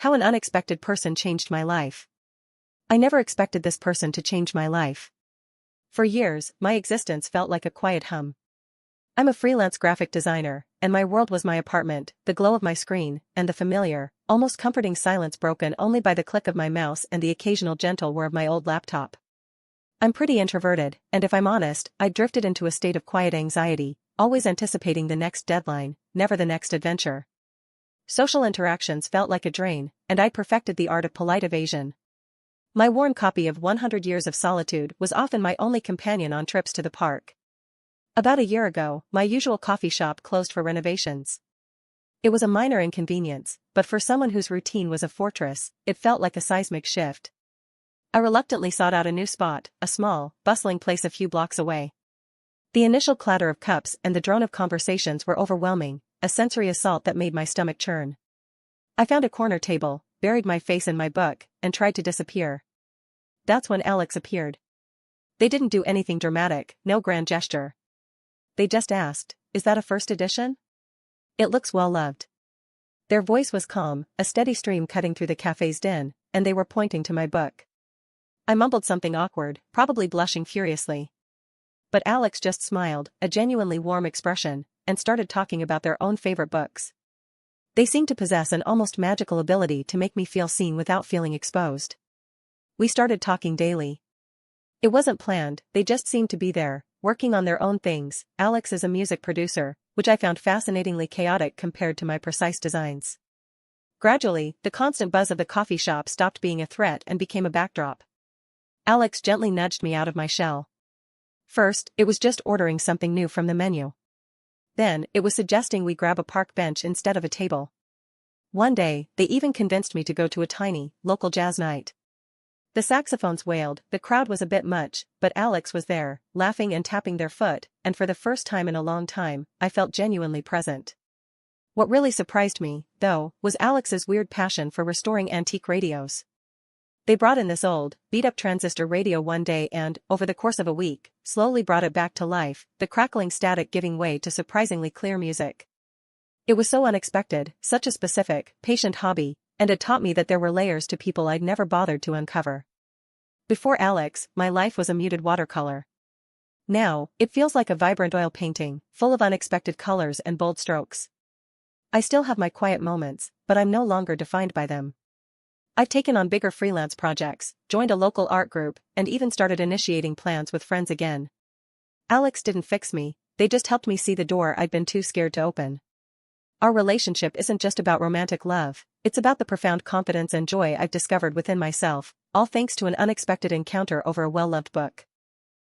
How an unexpected person changed my life. I never expected this person to change my life. For years, my existence felt like a quiet hum. I'm a freelance graphic designer, and my world was my apartment, the glow of my screen, and the familiar, almost comforting silence broken only by the click of my mouse and the occasional gentle whir of my old laptop. I'm pretty introverted, and if I'm honest, I drifted into a state of quiet anxiety, always anticipating the next deadline, never the next adventure. Social interactions felt like a drain, and I perfected the art of polite evasion. My worn copy of 100 Years of Solitude was often my only companion on trips to the park. About a year ago, my usual coffee shop closed for renovations. It was a minor inconvenience, but for someone whose routine was a fortress, it felt like a seismic shift. I reluctantly sought out a new spot, a small, bustling place a few blocks away. The initial clatter of cups and the drone of conversations were overwhelming, a sensory assault that made my stomach churn. I found a corner table, buried my face in my book, and tried to disappear. That's when Alex appeared. They didn't do anything dramatic, no grand gesture. They just asked, "Is that a first edition? It looks well loved." Their voice was calm, a steady stream cutting through the cafe's din, and they were pointing to my book. I mumbled something awkward, probably blushing furiously. But Alex just smiled, a genuinely warm expression, and started talking about their own favorite books. They seemed to possess an almost magical ability to make me feel seen without feeling exposed. We started talking daily. It wasn't planned, they just seemed to be there, working on their own things. Alex is a music producer, which I found fascinatingly chaotic compared to my precise designs. Gradually, the constant buzz of the coffee shop stopped being a threat and became a backdrop. Alex gently nudged me out of my shell. First, it was just ordering something new from the menu. Then, it was suggesting we grab a park bench instead of a table. One day, they even convinced me to go to a tiny, local jazz night. The saxophones wailed, the crowd was a bit much, but Alex was there, laughing and tapping their foot, and for the first time in a long time, I felt genuinely present. What really surprised me, though, was Alex's weird passion for restoring antique radios. They brought in this old, beat-up transistor radio one day and, over the course of a week, slowly brought it back to life, the crackling static giving way to surprisingly clear music. It was so unexpected, such a specific, patient hobby, and it taught me that there were layers to people I'd never bothered to uncover. Before Alex, my life was a muted watercolor. Now, it feels like a vibrant oil painting, full of unexpected colors and bold strokes. I still have my quiet moments, but I'm no longer defined by them. I've taken on bigger freelance projects, joined a local art group, and even started initiating plans with friends again. Alex didn't fix me, they just helped me see the door I'd been too scared to open. Our relationship isn't just about romantic love, it's about the profound confidence and joy I've discovered within myself, all thanks to an unexpected encounter over a well-loved book.